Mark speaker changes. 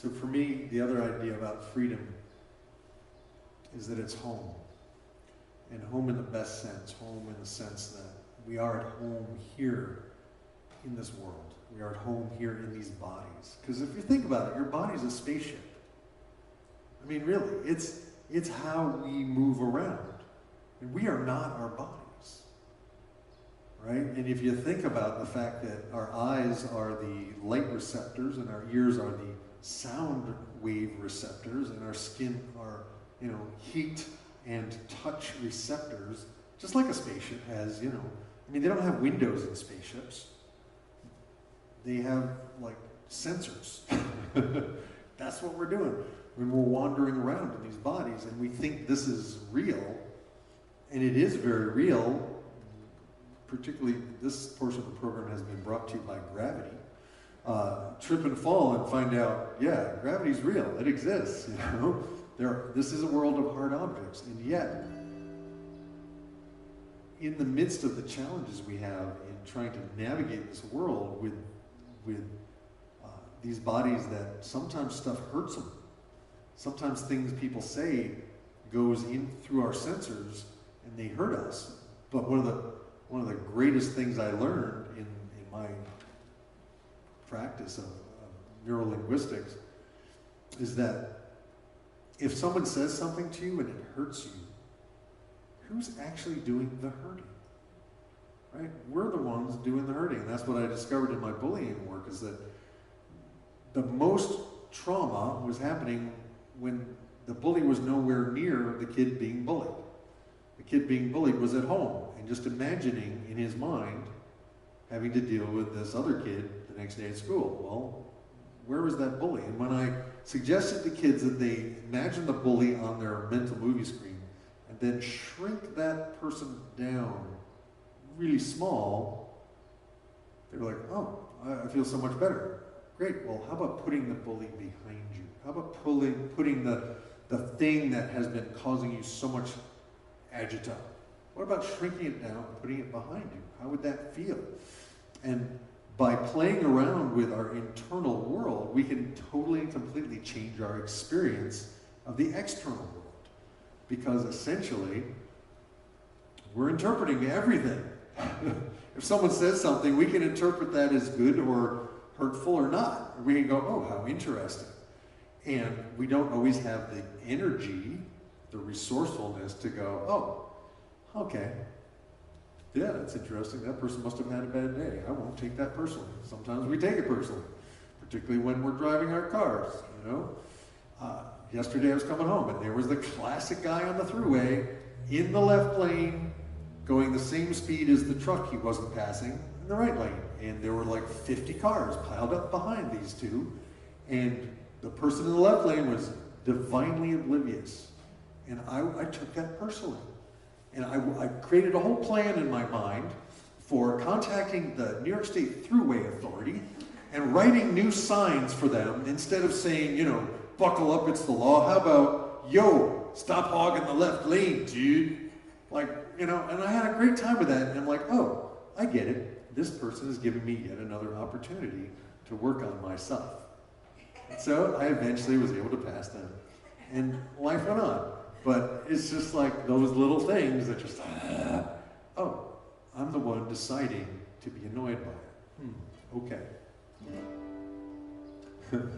Speaker 1: So for me, the other idea about freedom is that it's home. And home in the best sense, home in the sense that we are at home here in this world. We are at home here in these bodies. Because if you think about it, your body's a spaceship. I mean, really, it's how we move around. And we are not our bodies. Right? And if you think about the fact that our eyes are the light receptors and our ears are the sound wave receptors and our skin are, heat and touch receptors, just like a spaceship has, I mean, they don't have windows in spaceships. They have, like, sensors. That's what we're doing when we're wandering around in these bodies and we think this is real, and it is very real. Particularly, this portion of the program has been brought to you by gravity. Trip and fall and find out, yeah, gravity's real. It exists, This is a world of hard objects, and yet, in the midst of the challenges we have in trying to navigate this world with these bodies that sometimes stuff hurts them. Sometimes things people say goes in through our sensors and they hurt us. But one of the greatest things I learned in my practice of neurolinguistics is that if someone says something to you and it hurts you, who's actually doing the hurting? Right? We're the ones doing the hurting. And that's what I discovered in my bullying work, is that the most trauma was happening when the bully was nowhere near the kid being bullied. The kid being bullied was at home and just imagining in his mind having to deal with this other kid the next day at school. Well, where was that bully? And when I suggested to kids that they imagine the bully on their mental movie screen and then shrink that person down really small, they were like, oh, I feel so much better. Great, well, how about putting the bully behind you? How about putting the thing that has been causing you so much agita? What about shrinking it down and putting it behind you? How would that feel? And by playing around with our internal world, we can totally and completely change our experience of the external world. Because essentially, we're interpreting everything. If someone says something, we can interpret that as good or hurtful or not. We can go, oh, how interesting. And we don't always have the energy, the resourcefulness to go, oh, okay. Yeah, that's interesting. That person must have had a bad day. I won't take that personally. Sometimes we take it personally, particularly when we're driving our cars, Yesterday I was coming home and there was the classic guy on the thruway in the left lane going the same speed as the truck he wasn't passing in the right lane. And there were like 50 cars piled up behind these two. And the person in the left lane was divinely oblivious. And I took that personally. And I created a whole plan in my mind for contacting the New York State Thruway Authority and writing new signs for them instead of saying, buckle up, it's the law. How about, yo, stop hogging the left lane, dude? And I had a great time with that. And I'm like, oh, I get it. This person is giving me yet another opportunity to work on myself. And so I eventually was able to pass them. And life went on. But it's just like those little things that just, oh, I'm the one deciding to be annoyed by it. Okay.